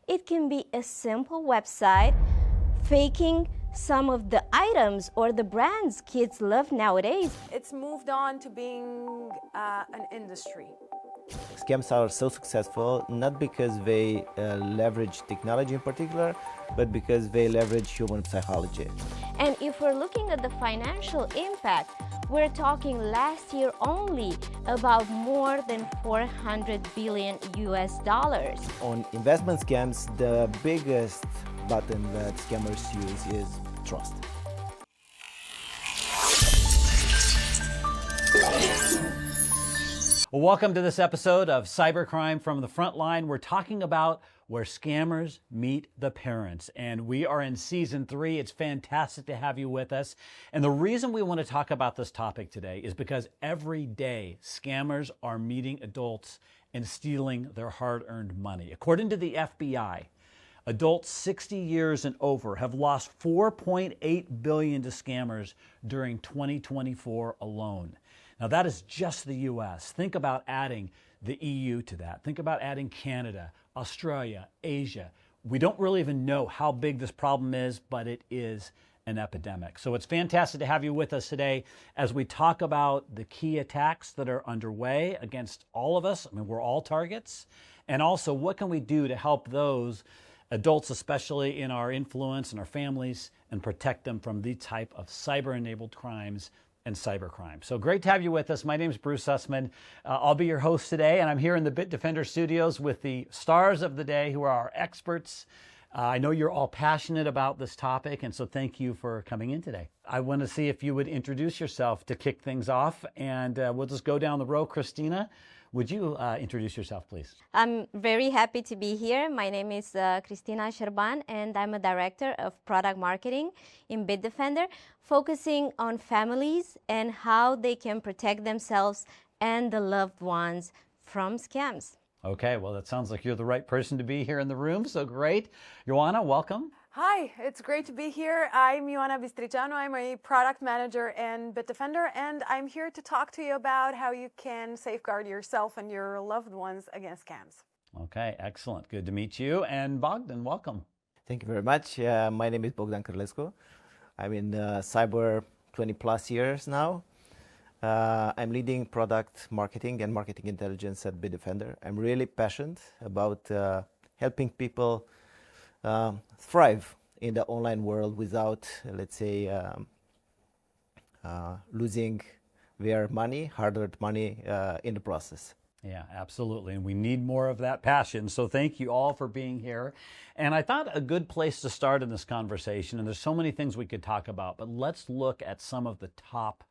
It can be a simple website faking some of the items or the brands kids love nowadays. It's moved on to being an industry. Scams are so successful not because they leverage technology in particular, but because they leverage human psychology. And if we're looking at the financial impact, we're talking last year only about more than 400 billion US dollars. On investment scams, the biggest button that scammers use is trust. Well, welcome to this episode of Cybercrime from the Frontline. We're talking about where scammers meet the parents, and we are in season 3. It's fantastic to have you with us. And the reason we want to talk about this topic today is because every day scammers are meeting adults and stealing their hard-earned money. According to the FBI, adults 60 years and over have lost $4.8 billion to scammers during 2024 alone. Now, that is just the U.S. Think about adding the EU to that. Think about adding Canada, Australia, Asia. We don't really even know how big this problem is, but it is an epidemic. So it's fantastic to have you with us today as we talk about the key attacks that are underway against all of us. I mean, we're all targets. And also, what can we do to help those adults, especially in our influence and our families, and protect them from the type of cyber-enabled crimes and cybercrime. So great to have you with us. My name is Bruce Sussman. I'll be your host today, and I'm here in the Bitdefender studios with the stars of the day who are our experts. I know you're all passionate about this topic, and so thank you for coming in today. I want to see if you would introduce yourself to kick things off, and we'll just go down the row. Christina, would you introduce yourself, please? I'm very happy to be here. My name is Cristina Sherban, and I'm a director of product marketing in Bitdefender, focusing on families and how they can protect themselves and the loved ones from scams. Okay, well, that sounds like you're the right person to be here in the room, so great. Joanna, welcome. Hi, it's great to be here. I'm Ioana Bistriceanu. I'm a product manager in Bitdefender, and I'm here to talk to you about how you can safeguard yourself and your loved ones against scams. Okay, excellent. Good to meet you. And Bogdan, welcome. Thank you very much. My name is Bogdan Krlescu. I'm in cyber 20 plus years now. I'm leading product marketing and marketing intelligence at Bitdefender. I'm really passionate about helping people thrive in the online world without, let's say, losing their money, hard-earned money in the process. Yeah, absolutely. And we need more of that passion. So thank you all for being here. And I thought a good place to start in this conversation, and there's so many things we could talk about, but let's look at some of the top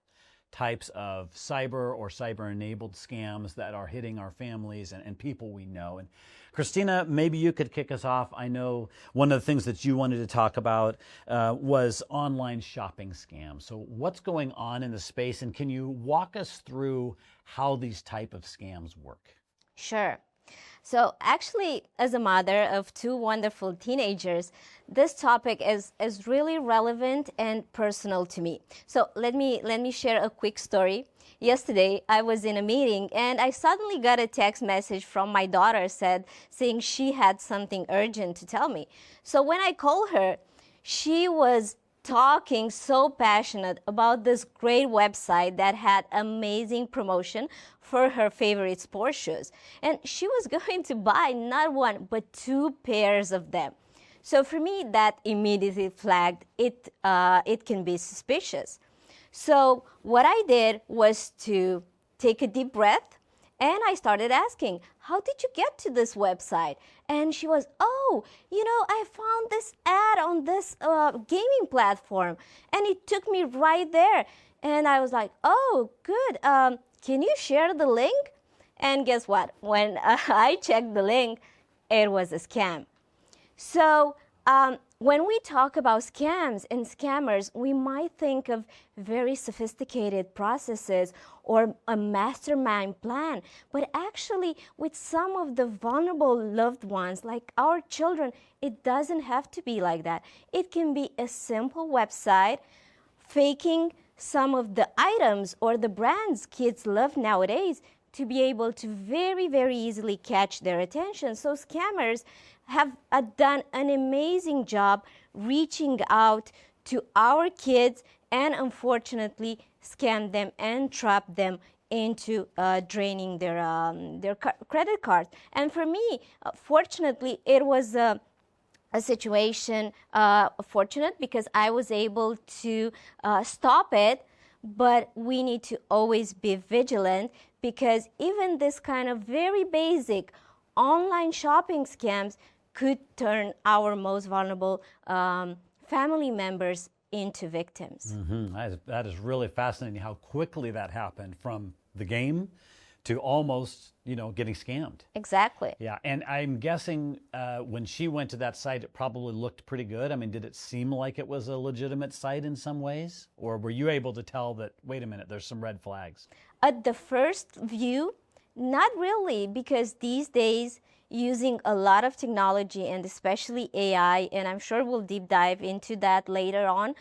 types of cyber or cyber-enabled scams that are hitting our families and people we know. And Christina, maybe you could kick us off. I know one of the things that you wanted to talk about was online shopping scams. So what's going on in the space, and can you walk us through how these type of scams work? Sure. So actually, as a mother of 2 wonderful teenagers, this topic is really relevant and personal to me. So let me share a quick story. Yesterday, I was in a meeting and I suddenly got a text message from my daughter saying she had something urgent to tell me. So when I called her, she was talking so passionate about this great website that had amazing promotion for her favorite sports shoes. And she was going to buy not 1, but 2 pairs of them. So for me, that immediately flagged it can be suspicious. So what I did was to take a deep breath, and I started asking, how did you get to this website? And she was, I found this ad on this gaming platform, and it took me right there. And I was like, oh, good. Can you share the link? And guess what? When I checked the link, it was a scam. So when we talk about scams and scammers, we might think of very sophisticated processes or a mastermind plan. But actually, with some of the vulnerable loved ones, like our children, it doesn't have to be like that. It can be a simple website faking some of the items or the brands kids love nowadays to be able to very, very easily catch their attention. So scammers have done an amazing job reaching out to our kids and unfortunately scam them and trap them into draining their credit cards. And for me, fortunately, it was a situation fortunate because I was able to stop it, but we need to always be vigilant because even this kind of very basic online shopping scams could turn our most vulnerable family members into victims. That is really fascinating how quickly that happened from the game to almost, getting scammed. Exactly. Yeah, and I'm guessing when she went to that site, it probably looked pretty good. I mean, did it seem like it was a legitimate site in some ways? Or were you able to tell that, wait a minute, there's some red flags? At the first view, not really, because these days, using a lot of technology and especially AI, and I'm sure we'll deep dive into that later on,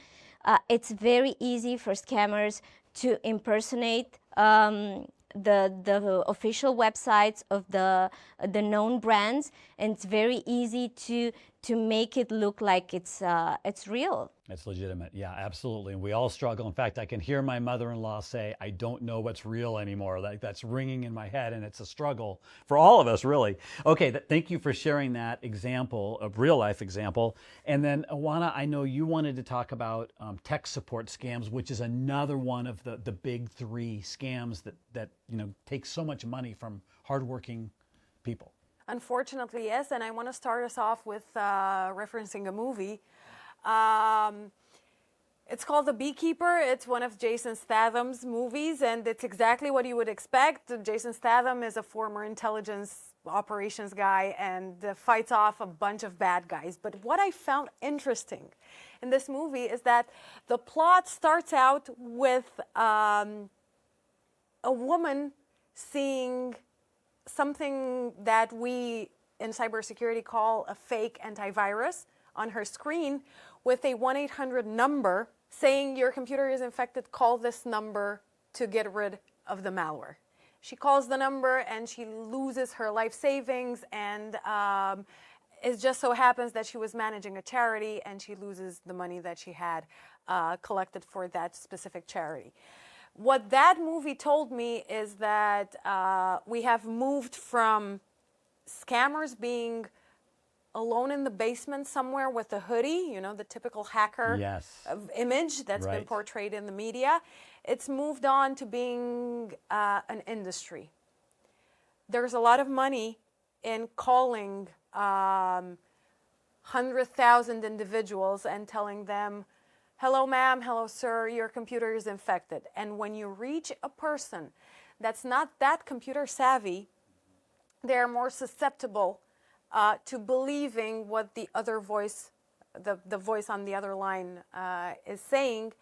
it's very easy for scammers to impersonate the official websites of the known brands, and it's very easy to make it look like it's real. It's legitimate. Yeah, absolutely. And we all struggle. In fact, I can hear my mother-in-law say, I don't know what's real anymore. Like that's ringing in my head, and it's a struggle for all of us, really. Okay, thank you for sharing that example, a real-life example. And then, Awana, I know you wanted to talk about tech support scams, which is another one of the big three scams that take so much money from hardworking people. Unfortunately, yes, and I want to start us off with referencing a movie. It's called The Beekeeper. It's one of Jason Statham's movies, and it's exactly what you would expect. Jason Statham is a former intelligence operations guy and fights off a bunch of bad guys. But what I found interesting in this movie is that the plot starts out with a woman seeing something that we in cybersecurity call a fake antivirus on her screen with a 1-800 number saying your computer is infected, call this number to get rid of the malware. She calls the number and she loses her life savings, and it just so happens that she was managing a charity and she loses the money that she had collected for that specific charity. What that movie told me is that we have moved from scammers being alone in the basement somewhere with a hoodie, the typical hacker image that's been portrayed in the media. It's moved on to being an industry. There's a lot of money in calling 100,000 individuals and telling them, hello, ma'am, hello, sir, your computer is infected. And when you reach a person that's not that computer savvy, they're more susceptible to believing what the other voice, the voice on the other line is saying,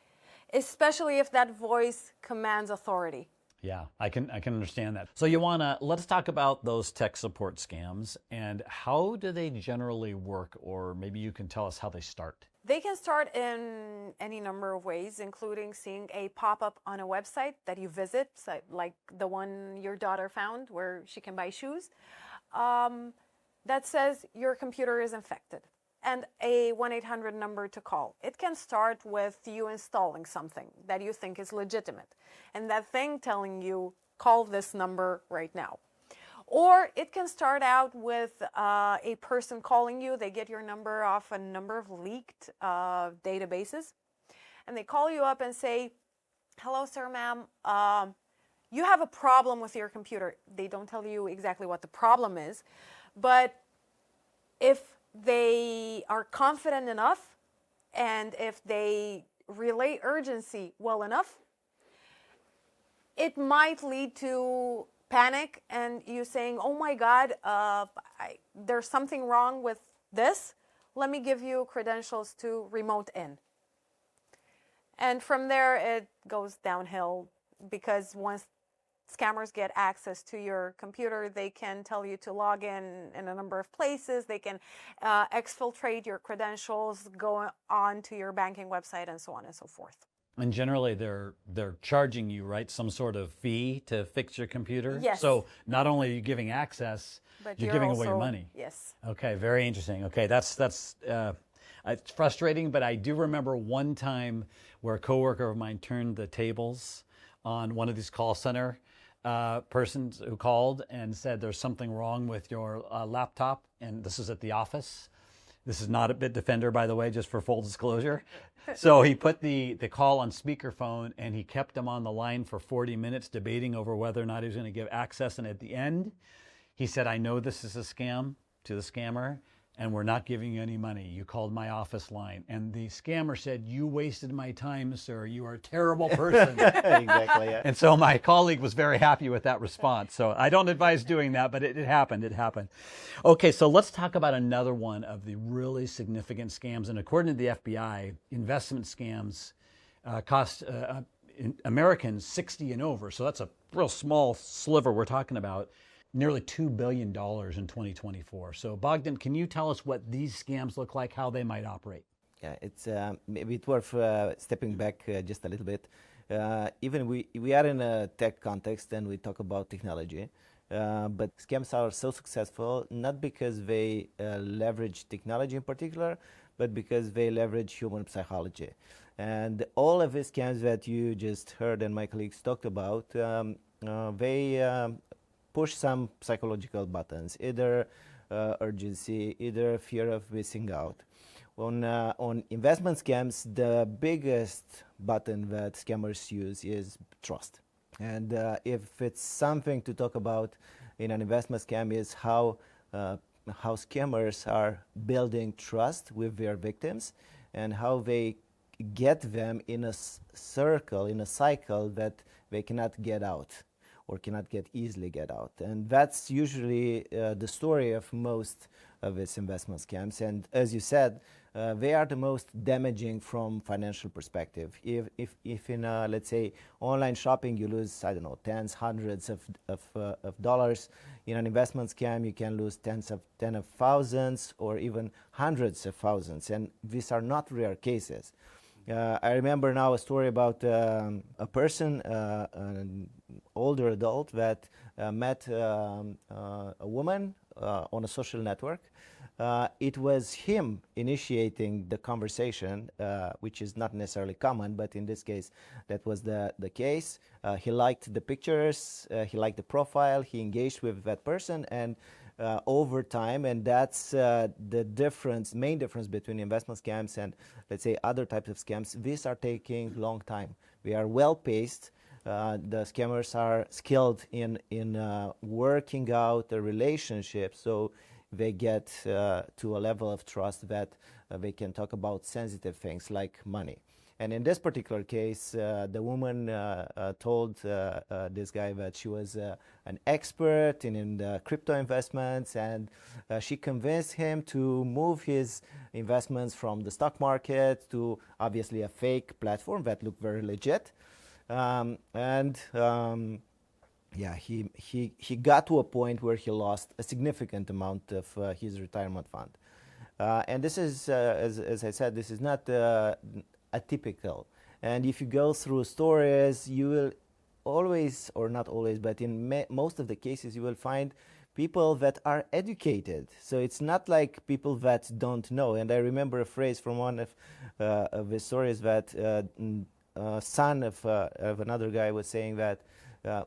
especially if that voice commands authority. Yeah, I can understand that. So let's talk about those tech support scams and how do they generally work, or maybe you can tell us how they start. They can start in any number of ways, including seeing a pop-up on a website that you visit, like the one your daughter found where she can buy shoes, that says your computer is infected, and a 1-800 number to call. It can start with you installing something that you think is legitimate, and that thing telling you, call this number right now. Or it can start out with a person calling you. They get your number off a number of leaked databases, and they call you up and say, hello, sir, ma'am, you have a problem with your computer. They don't tell you exactly what the problem is, but if they are confident enough and if they relay urgency well enough, it might lead to panic and you saying, oh my God, there's something wrong with this. Let me give you credentials to remote in. And from there, it goes downhill, because once scammers get access to your computer, they can tell you to log in a number of places. They can exfiltrate your credentials, go on to your banking website, and so on and so forth. And generally, they're charging you, right, some sort of fee to fix your computer. Yes. So not only are you giving access, But you're giving away your also- money. Yes. Okay, very interesting. Okay, that's it's frustrating, but I do remember one time where a coworker of mine turned the tables on one of these call center persons who called and said there's something wrong with your laptop, and this is at the office. This is not a Bitdefender, by the way, just for full disclosure. So he put the call on speakerphone, and he kept them on the line for 40 minutes debating over whether or not he was going to give access. And at the end, he said, I know this is a scam to the scammer, and we're not giving you any money. You called my office line. And the scammer said, you wasted my time, sir. You are a terrible person. Exactly. Yeah. And so my colleague was very happy with that response. So I don't advise doing that, but it happened. It happened. Okay, so let's talk about another one of the really significant scams. And according to the FBI, investment scams cost Americans 60 and over. So that's a real small sliver we're talking about. Nearly $2 billion in 2024. So Bogdan, can you tell us what these scams look like, how they might operate? Yeah, it's maybe it's worth stepping back just a little bit. Even we are in a tech context and we talk about technology, but scams are so successful not because they leverage technology in particular, but because they leverage human psychology. And all of the scams that you just heard and my colleagues talked about, they push some psychological buttons, either urgency, either fear of missing out. On investment scams, the biggest button that scammers use is trust. And if it's something to talk about in an investment scam is how scammers are building trust with their victims and how they get them in a circle, in a cycle that they cannot get out or cannot easily get out. And that's usually the story of most of these investment scams. And as you said, they are the most damaging from financial perspective. If in, let's say, online shopping, you lose, I don't know, tens, hundreds of dollars, in an investment scam, you can lose tens of thousands or even hundreds of thousands. And these are not rare cases. I remember now a story about a person, an older adult, that met a woman on a social network. It was him initiating the conversation, which is not necessarily common, but in this case, that was the case. He liked the pictures, he liked the profile, he engaged with that person, and over time, and that's the main difference between investment scams and, let's say, other types of scams. These are taking long time. They are well paced. The scammers are skilled in working out the relationship, so they get to a level of trust that they can talk about sensitive things like money. And in this particular case, the woman told this guy that she was an expert in the crypto investments, and she convinced him to move his investments from the stock market to obviously a fake platform that looked very legit. Yeah, he got to a point where he lost a significant amount of his retirement fund. And this is, as I said, this is not atypical. And if you go through stories, you will always, or not always, but in most of the cases, you will find people that are educated. So it's not like people that don't know. And I remember a phrase from one of the stories that son of another guy was saying that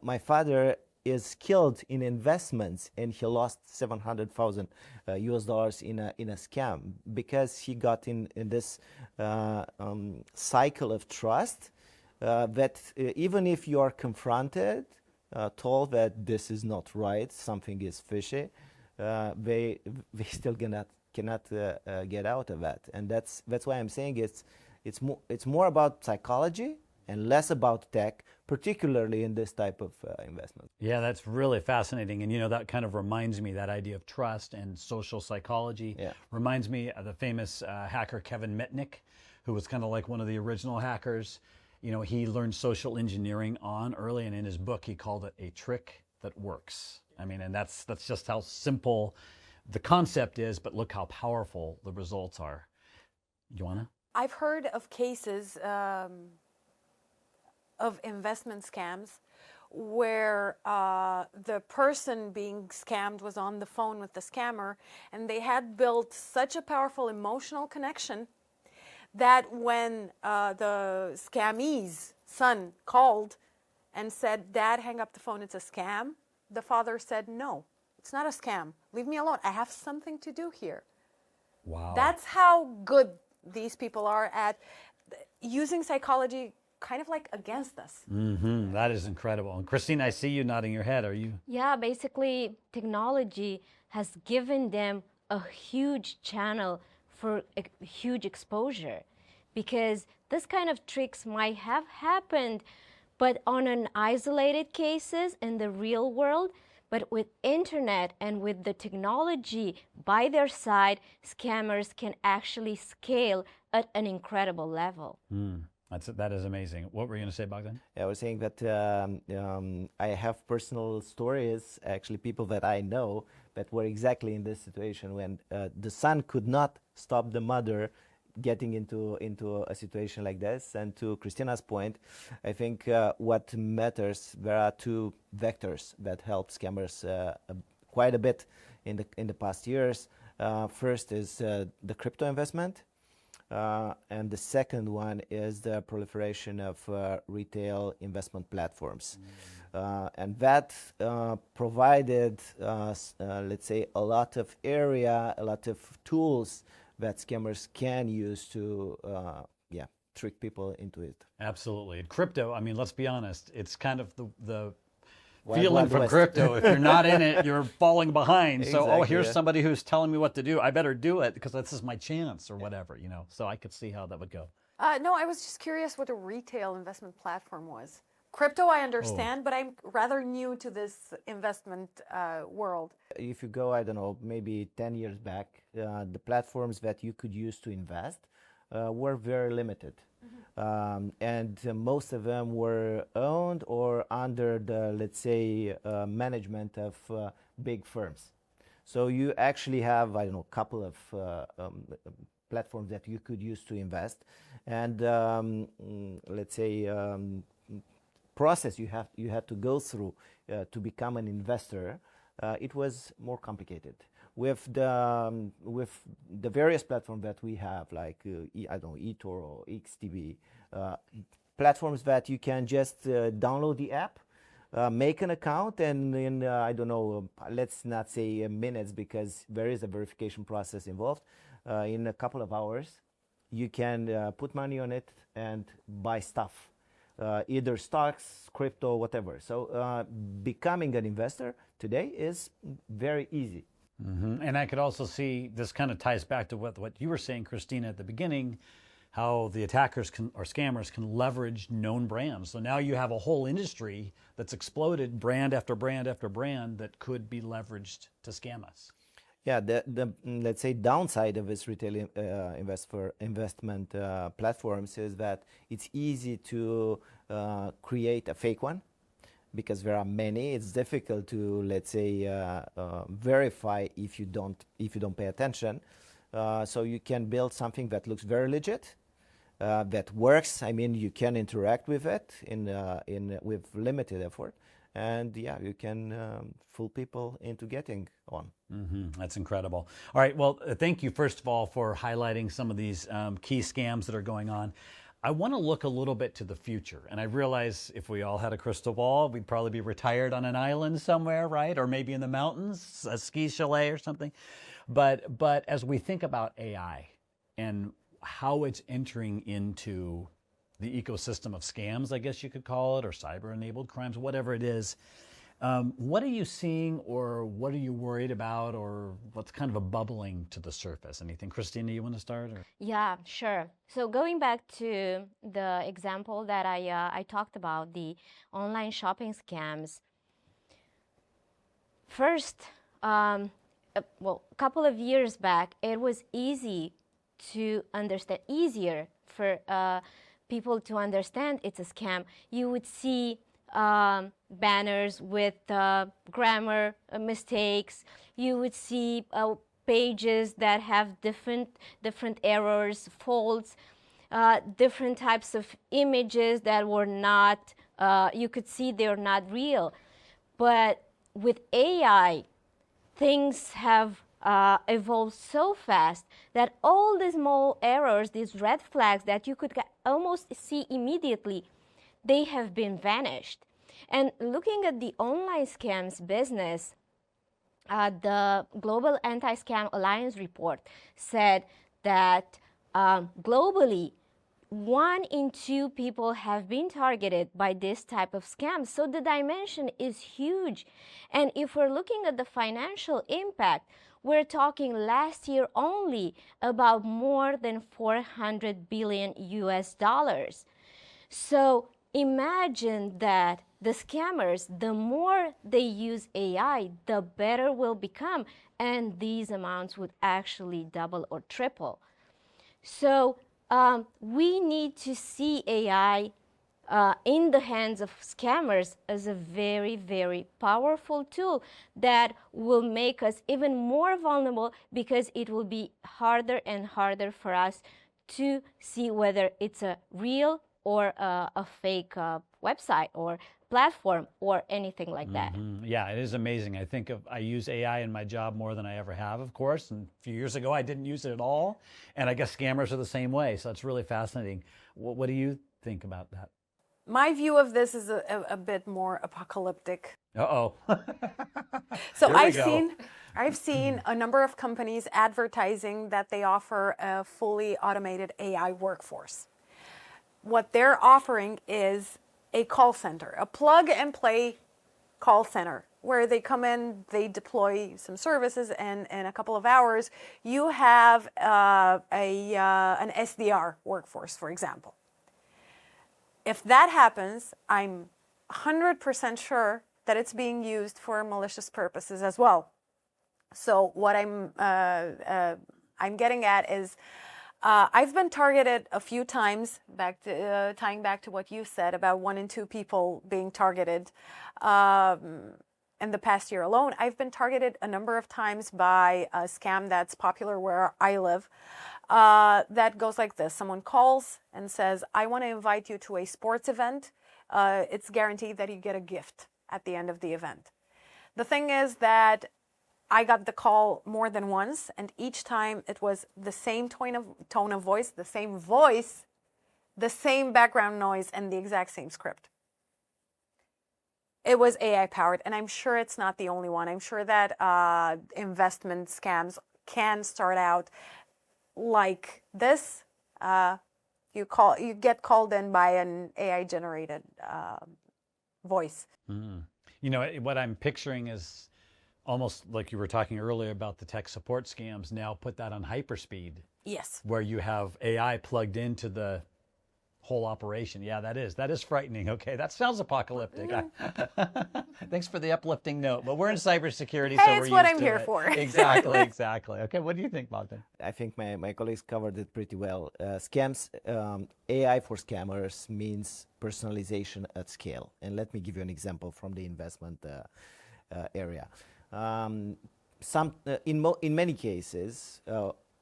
my father is skilled in investments and he lost $700,000 US dollars in a scam because he got in this cycle of trust that even if you are confronted, told that this is not right, something is fishy, they still cannot get out of that. And that's why I'm saying it's more about psychology and less about tech, particularly in this type of investment. Yeah, that's really fascinating. And, you know, that kind of reminds me, that idea of trust and social psychology reminds me of the famous hacker Kevin Mitnick, who was kind of like one of the original hackers. You know, he learned social engineering early, and in his book, he called it a trick that works. I mean, and that's just how simple the concept is, but look how powerful the results are. Joanna? I've heard of cases of investment scams where the person being scammed was on the phone with the scammer, and they had built such a powerful emotional connection that when the scammee's son called and said, "Dad, hang up the phone, it's a scam," the father said, "No, it's not a scam. Leave me alone. I have something to do here." Wow. That's how good these people are at using psychology kind of like against us. That is incredible. And Christine, I see you nodding your head. Are you? Yeah, basically, technology has given them a huge channel for a huge exposure, because this kind of tricks might have happened, but on an isolated cases in the real world. But with internet and with the technology by their side, scammers can actually scale at an incredible level. That is amazing. What were you going to say, Bogdan? I was saying that I have personal stories, actually people that I know that were exactly in this situation when the son could not stop the mother getting into a situation like this. And to Christina's point, I think what matters, there are two vectors that help scammers quite a bit in the past years. First is the crypto investment. And the second one is the proliferation of retail investment platforms. And that provided, let's say, a lot of area, a lot of tools that scammers can use to, trick people into it. Absolutely. Crypto, I mean, let's be honest, it's kind of the Wild, feeling Wild from West. crypto. If you're not in it, you're falling behind. So, Exactly, here's yeah. somebody who's telling me what to do. I better do it because this is my chance or whatever, So I could see how that would go. No, I was just curious what a retail investment platform was. Crypto, I understand, but I'm rather new to this investment world. If you go, I don't know, maybe 10 years back, the platforms that you could use to invest were very limited. And most of them were owned or under the, let's say, management of big firms. So you actually have, I don't know, a couple of platforms that you could use to invest. And let's say, process you had to go through to become an investor, it was more complicated. With the various platforms that we have, like I don't know, eToro or XTB, platforms that you can just download the app, make an account, and in I don't know, let's not say minutes because there is a verification process involved. In a couple of hours, you can put money on it and buy stuff. Either stocks, crypto, whatever. So becoming an investor today is very easy. And I could also see this kind of ties back to what you were saying, Christina, at the beginning, how the attackers or scammers can leverage known brands. So now you have a whole industry that's exploded, brand after brand after brand, that could be leveraged to scam us. Yeah, the let's say downside of this retail investment platforms is that it's easy to create a fake one because there are many. It's difficult to, let's say, verify if you don't pay attention. So you can build something that looks very legit, that works. I mean, you can interact with it with limited effort. And yeah, you can fool people into getting on. That's incredible. All right. Well, thank you, first of all, for highlighting some of these key scams that are going on. I want to look a little bit to the future. And I realize if we all had a crystal ball, we'd probably be retired on an island somewhere, right? Or maybe in the mountains, a ski chalet or something. But as we think about AI and how it's entering into the ecosystem of scams, I guess you could call it, or cyber-enabled crimes, whatever it is. What are you seeing, or what are you worried about, or what's kind of a bubbling to the surface? Anything? Christina, you want to start? Or? Yeah, sure. So going back to the example that I talked about, the online shopping scams. First, a couple of years back, it was easy to understand, easier for people to understand it's a scam. You would see banners with grammar mistakes. You would see pages that have different errors, faults. different types of images that were not, you could see they're not real. But with AI, things have evolved so fast that all these small errors, these red flags that you could almost see immediately, they have been vanished. And looking at the online scams business, the Global Anti-Scam Alliance report said that globally, 1 in 2 people have been targeted by this type of scam. So the dimension is huge. And if we're looking at the financial impact, we're talking last year only about more than 400 billion US dollars. So imagine that the scammers, the more they use AI, the better will become, and these amounts would actually double or triple. So we need to see AI in the hands of scammers as a very, very powerful tool that will make us even more vulnerable, because it will be harder and harder for us to see whether it's a real or a fake website or platform or anything like that. Yeah, it is amazing. I use AI in my job more than I ever have, of course. And a few years ago, I didn't use it at all. And I guess scammers are the same way. So it's really fascinating. What do you think about that? My view of this is a bit more apocalyptic. Uh-oh. So Here we go. I've seen a number of companies advertising that they offer a fully automated AI workforce. What they're offering is a call center, a plug-and-play call center, where they come in, they deploy some services, and in a couple of hours, you have an SDR workforce, for example. If that happens, I'm 100% sure that it's being used for malicious purposes as well. So what I'm getting at is, I've been targeted a few times, tying back to what you said about 1 in 2 people being targeted. In the past year alone, I've been targeted a number of times by a scam that's popular where I live. That goes like this. Someone calls and says, I want to invite you to a sports event. It's guaranteed that you get a gift at the end of the event. The thing is that I got the call more than once, and each time it was the same tone of voice, the same background noise, and the exact same script. It was AI powered, and I'm sure it's not the only one. I'm sure that investment scams can start out like this. You get called in by an AI generated voice. You know, what I'm picturing is almost like you were talking earlier about the tech support scams. Now put that on hyperspeed. Yes. Where you have AI plugged into the whole operation. Yeah, that is frightening. Okay, that sounds apocalyptic. Thanks for the uplifting note. But we're in cybersecurity, so we're it's what used I'm to here it. for. Exactly. Okay, what do you think, Bogdan? I think my colleagues covered it pretty well. Scams, AI for scammers means personalization at scale. And let me give you an example from the investment area. In many cases,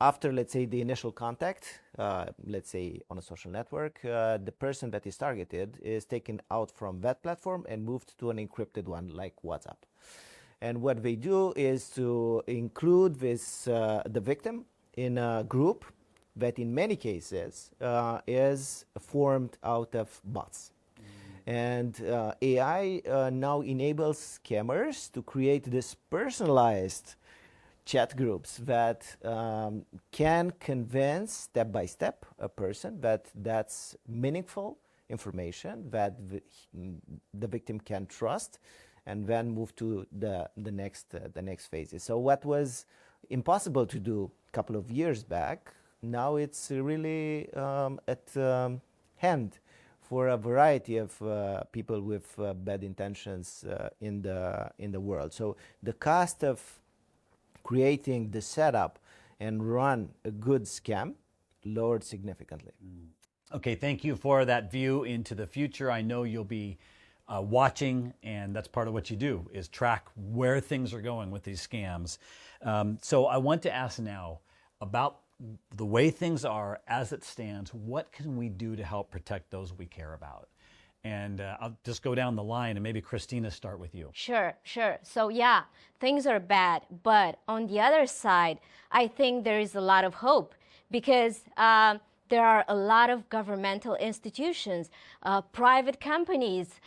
after, let's say, the initial contact, let's say on a social network, the person that is targeted is taken out from that platform and moved to an encrypted one like WhatsApp. And what they do is to include the victim in a group that in many cases is formed out of bots. And AI now enables scammers to create this personalized chat groups that can convince step by step a person that that's meaningful information that the victim can trust, and then move to the next phases. So what was impossible to do a couple of years back, now it's really at hand for a variety of people with bad intentions in the world. So the cost of creating the setup and run a good scam lowered significantly. Okay, thank you for that view into the future. I know you'll be watching, and that's part of what you do, is track where things are going with these scams. So I want to ask now about the way things are as it stands, what can we do to help protect those we care about? And I'll just go down the line, and maybe Christina, start with you. Sure, sure. So yeah, things are bad, but on the other side, I think there is a lot of hope because there are a lot of governmental institutions, private companies,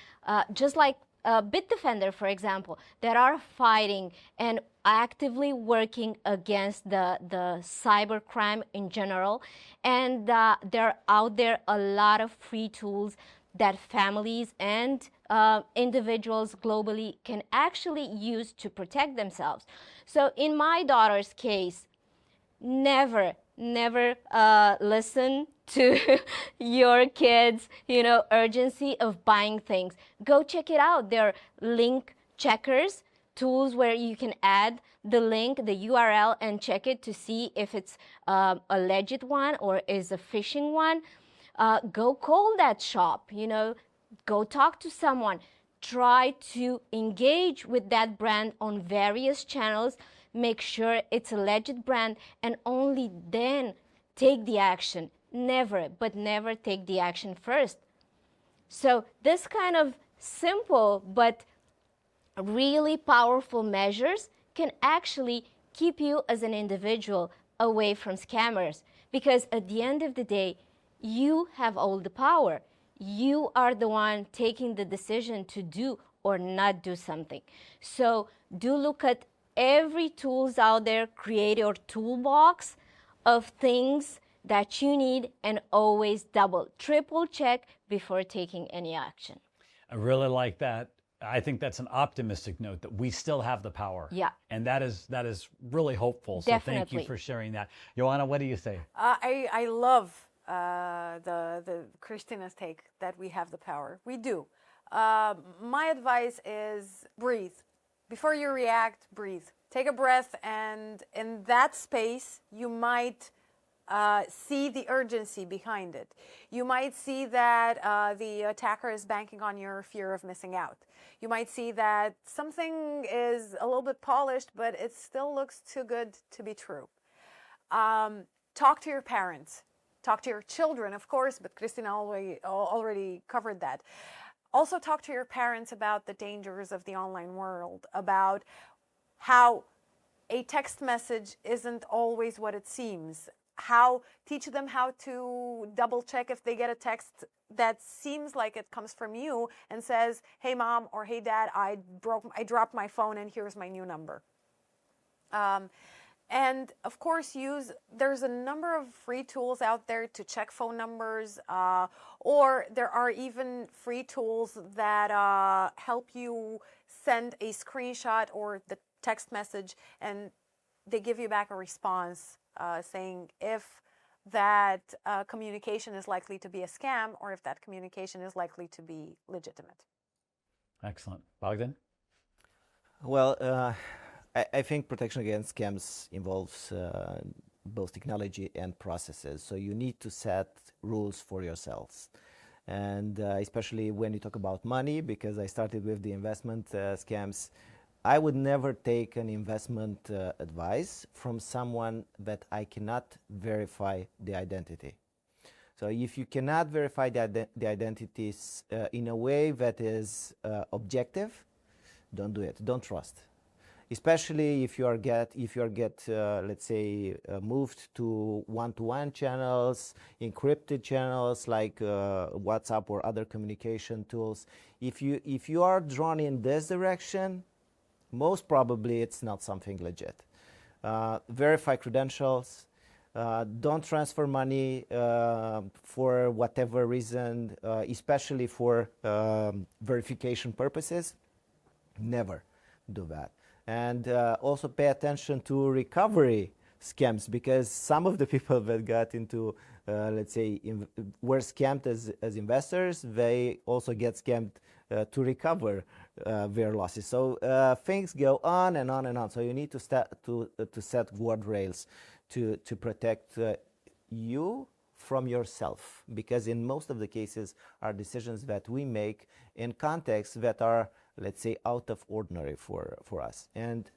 just like Bitdefender, for example, that are fighting and actively working against the cybercrime in general. And there are out there a lot of free tools that families and individuals globally can actually use to protect themselves. So in my daughter's case, never listen to your kids, urgency of buying things. Go check it out. There are link checkers, tools where you can add the link, the URL, and check it to see if it's a legit one or is a phishing one. Go call that shop, go talk to someone. Try to engage with that brand on various channels. Make sure it's a legit brand, and only then take the action. Never, but never take the action first. So this kind of simple but really powerful measures can actually keep you as an individual away from scammers, because at the end of the day, you have all the power. You are the one taking the decision to do or not do something. So do look at every tools out there, create your toolbox of things that you need, and always double, triple check before taking any action. I really like that. I think that's an optimistic note that we still have the power. Yeah. And that is really hopeful. So Definitely. thank you for sharing that. Joanna, what do you say? I love the Christina's take that we have the power. We do. My advice is breathe. Before you react, breathe. Take a breath, and in that space, you might see the urgency behind it. You might see that the attacker is banking on your fear of missing out. You might see that something is a little bit polished, but it still looks too good to be true. Talk to your parents. Talk to your children, of course, but Christina already covered that. Also talk to your parents about the dangers of the online world, about how a text message isn't always what it seems. Teach them how to double check if they get a text that seems like it comes from you and says, "Hey mom," or "Hey dad, I dropped my phone and here's my new number." And of course, there's a number of free tools out there to check phone numbers, or there are even free tools that help you send a screenshot or the text message, and they give you back a response saying if that communication is likely to be a scam or if that communication is likely to be legitimate. Excellent. Bogdan? Well, I think protection against scams involves both technology and processes. So you need to set rules for yourselves. And especially when you talk about money, because I started with the investment scams, I would never take an investment advice from someone that I cannot verify the identity. So if you cannot verify the identities in a way that is objective, don't do it. Don't trust. Especially if you are let's say moved to one-to-one channels, encrypted channels like WhatsApp or other communication tools. If you are drawn in this direction, most probably it's not something legit. Verify credentials. Don't transfer money for whatever reason, especially for verification purposes. Never do that. And also pay attention to recovery scams, because some of the people that got into, let's say, were scammed as investors, they also get scammed to recover their losses. So things go on and on and on. So you need to set guardrails to protect you from yourself, because in most of the cases are decisions that we make in contexts that are, let's say, out of ordinary for us. And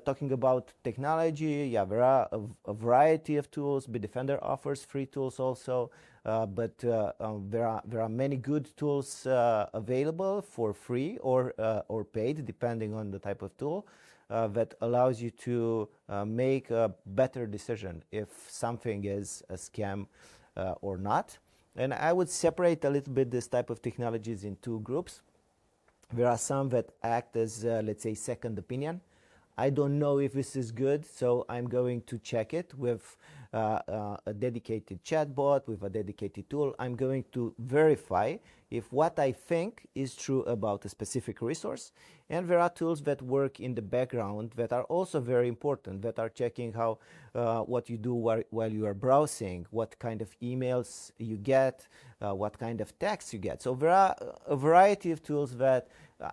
talking about technology, yeah, there are a variety of tools. Bitdefender offers free tools also, but there are many good tools available for free or paid, depending on the type of tool, that allows you to make a better decision if something is a scam or not. And I would separate a little bit this type of technologies in two groups. There are some that act as, let's say, second opinion. I don't know if this is good, so I'm going to check it with a dedicated chatbot, with a dedicated tool. I'm going to verify if what I think is true about a specific resource. And there are tools that work in the background that are also very important, that are checking how what you do while you are browsing, what kind of emails you get, what kind of text you get. So there are a variety of tools that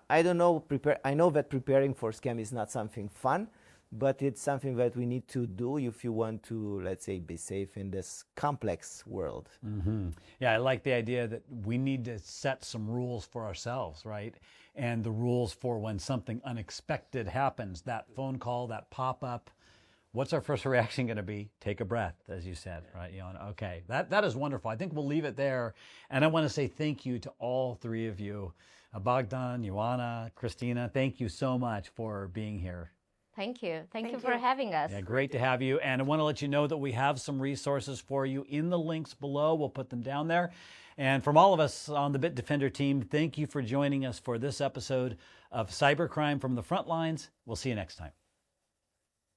I don't know. I know that preparing for scam is not something fun, but it's something that we need to do if you want to, let's say, be safe in this complex world. Mm-hmm. Yeah, I like the idea that we need to set some rules for ourselves, right? And the rules for when something unexpected happens, that phone call, that pop-up, what's our first reaction going to be? Take a breath, as you said, right? Okay, that is wonderful. I think we'll leave it there. And I want to say thank you to all three of you. Bogdan, Ioana, Christina, thank you so much for being here. Thank you. Thank you for having us. Yeah, great to have you. And I want to let you know that we have some resources for you in the links below. We'll put them down there. And from all of us on the Bitdefender team, thank you for joining us for this episode of Cybercrime from the Frontlines. We'll see you next time.